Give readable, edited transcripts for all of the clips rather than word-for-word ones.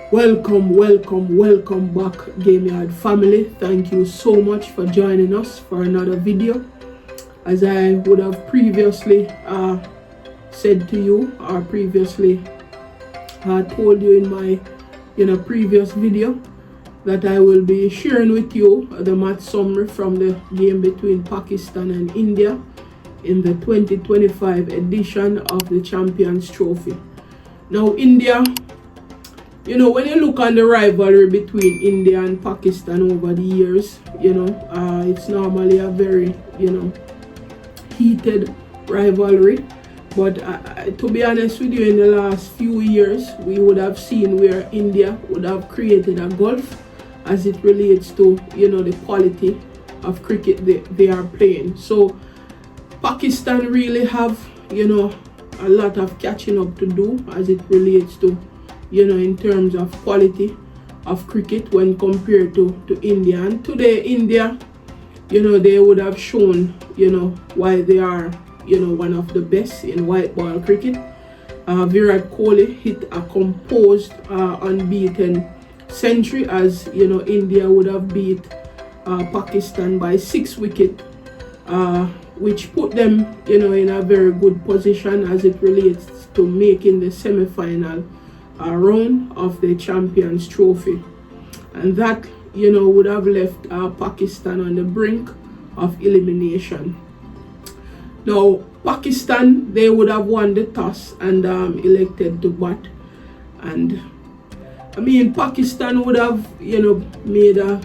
Welcome back, Gameyaaad family. Thank you so much for joining us for another video. As I would have previously said to you, or previously told you in my previous video, that I will be sharing with you the match summary from the game between Pakistan and India in the 2025 edition of the Champions Trophy. Now, India, when you look on the rivalry between India and Pakistan over the years, it's normally a very, heated rivalry. But to be honest with you, in the last few years, we would have seen where India would have created a gulf as it relates to, the quality of cricket they are playing. So Pakistan really have, a lot of catching up to do as it relates to, in terms of quality of cricket when compared to India. And today, India, they would have shown, why they are, one of the best in white ball cricket. Virat Kohli hit a composed, unbeaten century as, India would have beat Pakistan by 6 wickets, which put them, in a very good position as it relates to making the semi-final round of the Champions Trophy. And that, would have left Pakistan on the brink of elimination. Now, Pakistan, they would have won the toss and elected to bat. And Pakistan would have, made a,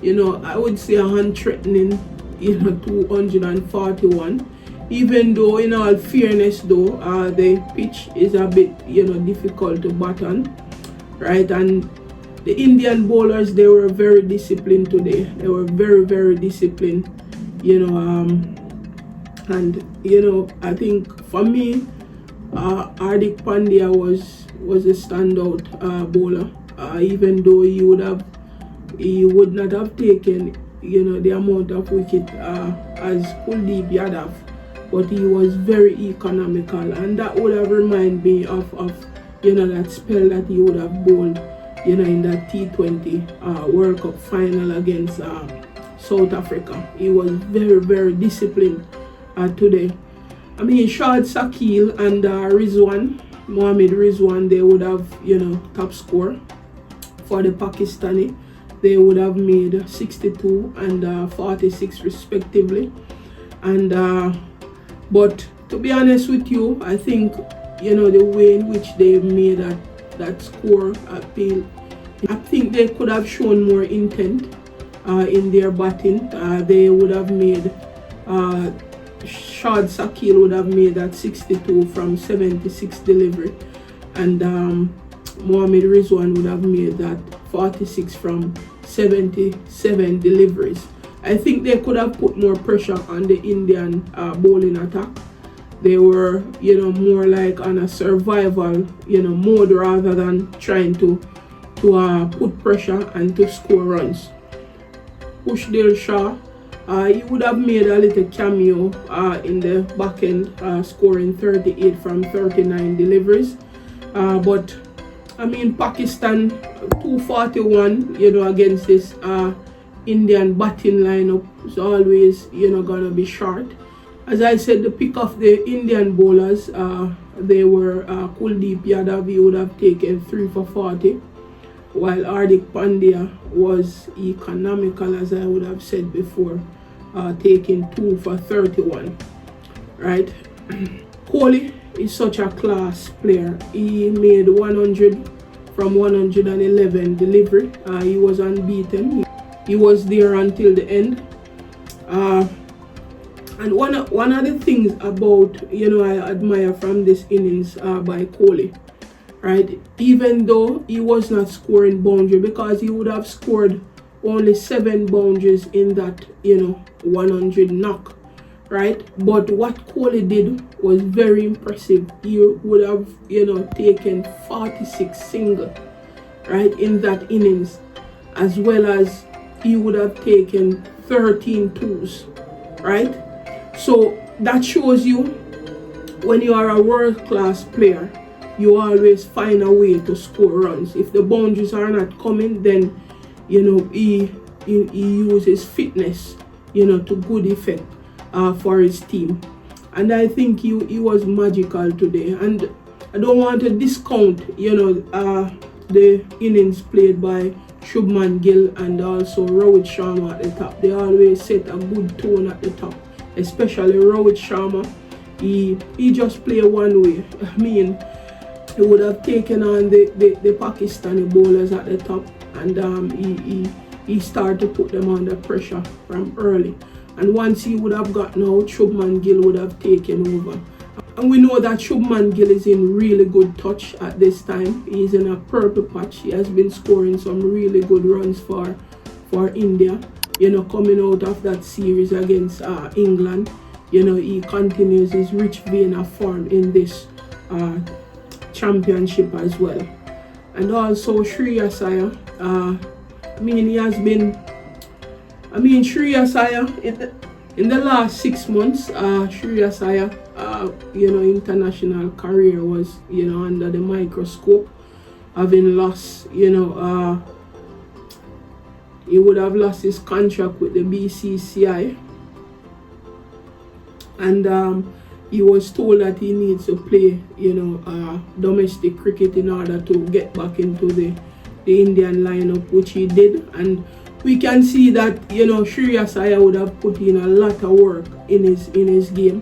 I would say a hand-threatening, 241. Even though, in all fairness, though, the pitch is a bit, difficult to bat on, right? And the Indian bowlers, they were very disciplined today. They were very, very disciplined, and I think for me, Hardik Pandya was a standout bowler. Even though he would not have taken, the amount of wicket as Kuldeep Yadav, but he was very economical, and that would have reminded me of that spell that he would have bowled, in that T20 World Cup final against South Africa. He was very, very disciplined today. Shahid Shakil and Mohammad Rizwan, they would have, top score for the Pakistani. They would have made 62 and 46 respectively. And but to be honest with you, I think, the way in which they made that score appeal, I think they could have shown more intent in their batting. They would have made, Shahid Shakil would have made that 62 from 76 delivery, and Mohammad Rizwan would have made that 46 from 77 deliveries. I think they could have put more pressure on the Indian bowling attack. They were, more like on a survival, mode rather than trying to put pressure and to score runs. Pushdale Shah, he would have made a little cameo in the back end, scoring 38 from 39 deliveries. But Pakistan 241, against this Indian batting lineup is always, gonna be short. As I said, the pick of the Indian bowlers, they were Kuldeep Yadav. He would have taken 3 for 40, while Hardik Pandya was economical, as I would have said before, taking 2 for 31. Right? Kohli is such a class player. He made 100 from 111 delivery. He was unbeaten. He was there until the end. And one of the things about, I admire from this innings by Kohli, right? Even though he was not scoring boundary, because he would have scored only 7 boundaries in that, 100 knock, right? But what Kohli did was very impressive. He would have, taken 46 single, right, in that innings, as well as he would have taken 13 twos, right? So that shows you, when you are a world-class player, you always find a way to score runs. If the boundaries are not coming, then he uses fitness to good effect for his team. And I think he was magical today. And I don't want to discount the innings played by Shubman Gill and also Rohit Sharma at the top. They always set a good tone at the top, especially Rohit Sharma. He just play one way. I mean, he would have taken on the Pakistani bowlers at the top, and he started to put them under pressure from early. And once he would have gotten out, Shubman Gill would have taken over. And we know that Shubman Gill is in really good touch at this time. He's in a purple patch. He has been scoring some really good runs for India. Coming out of that series against England, he continues his rich vein of form in this championship as well. And also Shreyas Iyer. Shreyas Iyer in the last 6 months, Shreyas Iyer, international career was, under the microscope, having lost, he would have lost his contract with the BCCI, and he was told that he needs to play, domestic cricket in order to get back into the Indian lineup, which he did. And we can see that Shreyas Iyer would have put in a lot of work in his game.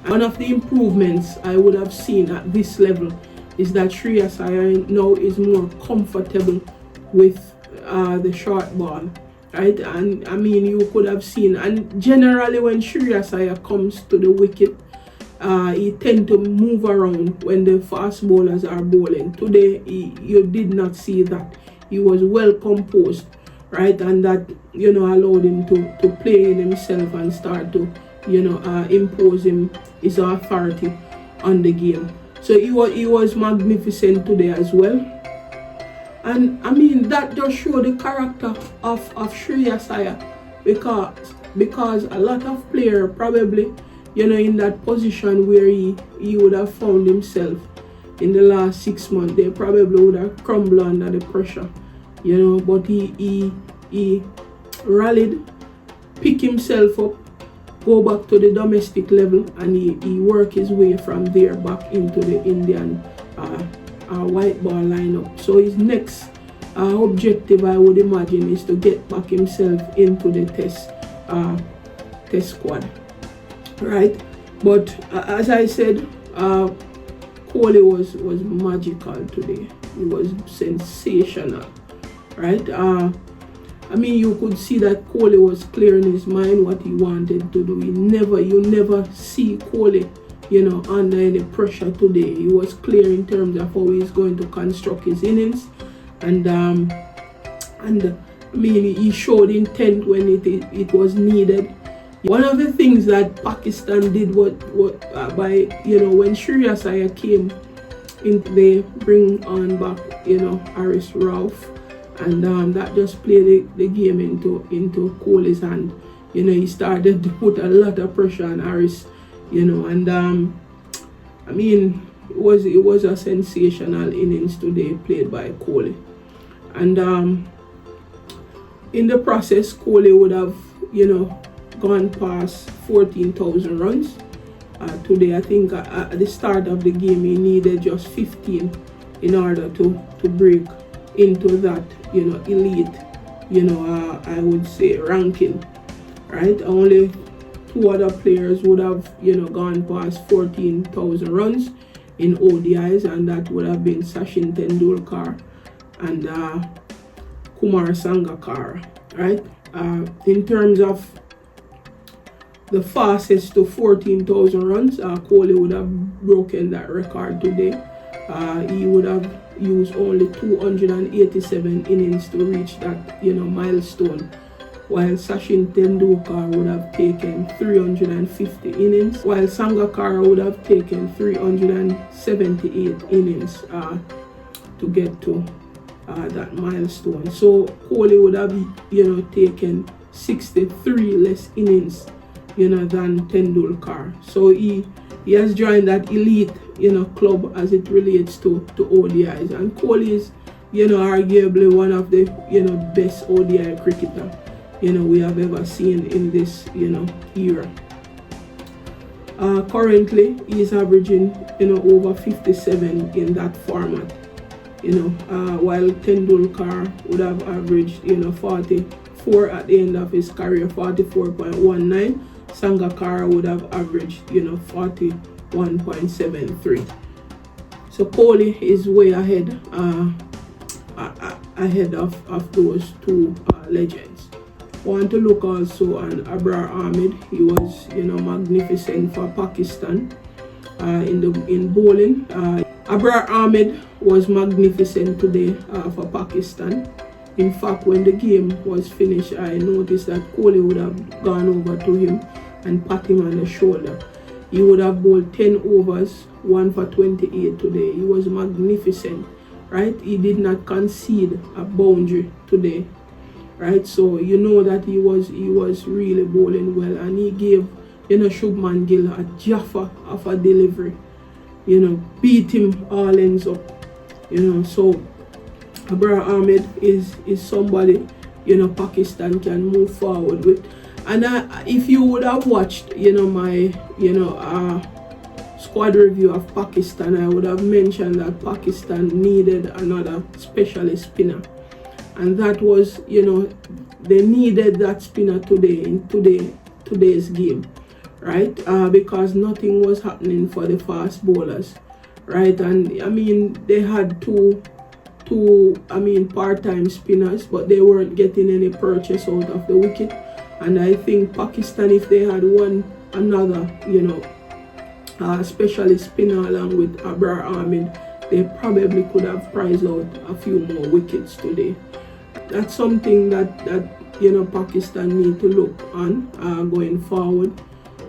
One of the improvements I would have seen at this level is that Shreyas Iyer now is more comfortable with the short ball, right? And you could have seen, and generally when Shreyas Iyer comes to the wicket, he tend to move around when the fast bowlers are bowling. Today you did not see that. He was well composed, right? And that allowed him to play in himself and start to impose his authority on the game. So he was magnificent today as well. And that just show the character of Shreyas Iyer, because a lot of players probably in that position where he would have found himself in the last 6 months, they probably would have crumbled under the pressure, but he rallied, pick himself up, go back to the domestic level, and he worked his way from there back into the Indian white ball lineup. So his next objective, I would imagine, is to get back himself into the test squad, right? But as I said, Kohli was magical today. He was sensational, right? You could see that Kohli was clear in his mind what he wanted to do. You never see Kohli, under any pressure today. He was clear in terms of how he's going to construct his innings, and he showed intent when it was needed. One of the things that Pakistan did when Shreyas Iyer came in, they bring on back, Haris Rauf. And that just played the game into Kohli's hand. He started to put a lot of pressure on Haris, and it was a sensational innings today played by Kohli. And in the process, Kohli would have, gone past 14,000 runs. Today, I think at the start of the game, he needed just 15 in order to break into that elite I would say ranking, right? Only 2 other players would have gone past 14,000 runs in ODIs, and that would have been Sachin Tendulkar and Kumar Sangakkara, right? In terms of the fastest to 14,000 runs, Kohli would have broken that record today. He would have used only 287 innings to reach that milestone, while Sachin Tendulkar would have taken 350 innings, while Sangakkara would have taken 378 innings to get to that milestone. So Kohli would have taken 63 less innings than Tendulkar. So he he has joined that elite, club as it relates to ODIs. And Kohli is, arguably one of the, best ODI cricketer, we have ever seen in this, era. Currently, he's averaging, over 57 in that format. While Tendulkar would have averaged, 44 at the end of his career, 44.19. Sangakkara would have averaged, 41.73. So Kohli is way ahead, of those two legends. Want to look also on Abrar Ahmed. He was, magnificent for Pakistan in bowling. Abrar Ahmed was magnificent today for Pakistan. In fact, when the game was finished, I noticed that Kohli would have gone over to him and pat him on the shoulder. He would have bowled 10 overs, 1 for 28 today. He was magnificent, right? He did not concede a boundary today, right? So you know that he was really bowling well, and he gave, Shubman Gill a jaffa of a delivery. Beat him all ends up. So Abrar Ahmed is somebody, Pakistan can move forward with. And if you would have watched, my, squad review of Pakistan, I would have mentioned that Pakistan needed another specialist spinner. And that was, they needed that spinner today in today's game, right? Because nothing was happening for the fast bowlers, right? And I mean, they had two part-time spinners, but they weren't getting any purchase out of the wicket. And I think Pakistan, if they had another, specialist spinner along with Abrar Ahmed, they probably could have prized out a few more wickets today. That's something that Pakistan need to look on going forward.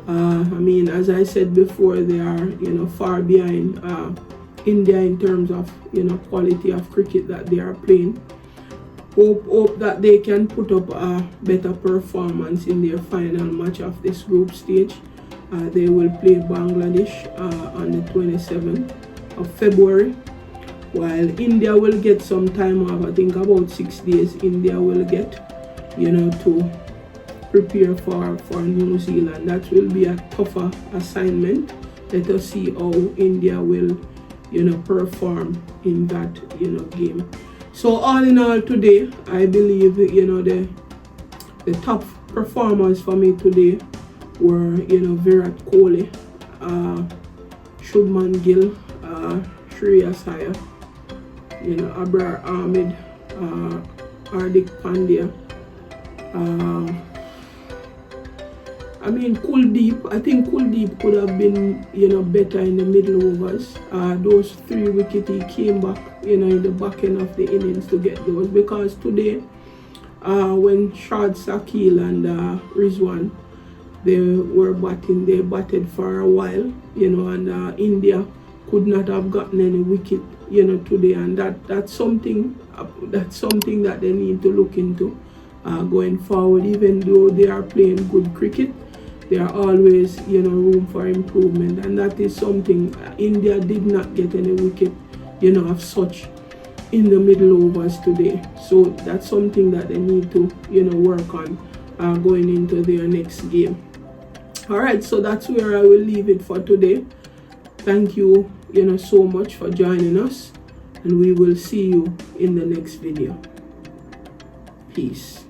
As I said before, they are, far behind India in terms of, quality of cricket that they are playing. Hope that they can put up a better performance in their final match of this group stage. They will play Bangladesh on the 27th of February, while India will get some time off. I think about 6 days India will get, to prepare for New Zealand. That will be a tougher assignment. Let us see how India will, perform in that, game. So all in all today, I believe, the top performers for me today were, Virat Kohli, Shubman Gill, Shreyas Iyer, Abrar Ahmed, Hardik Pandya. Kuldeep. I think Kuldeep could have been, better in the middle overs. Those 3 wickets, he came back, in the back end of the innings to get those. Because today, when Shad Sakil and Rizwan, they were batting, they batted for a while, and India could not have gotten any wicket, today. And that's something that they need to look into going forward. Even though they are playing good cricket, there are always, room for improvement, and that is something. India did not get any wicket, of such in the middle overs today. So that's something that they need to, work on going into their next game. All right, so that's where I will leave it for today. Thank you, so much for joining us, and we will see you in the next video. Peace.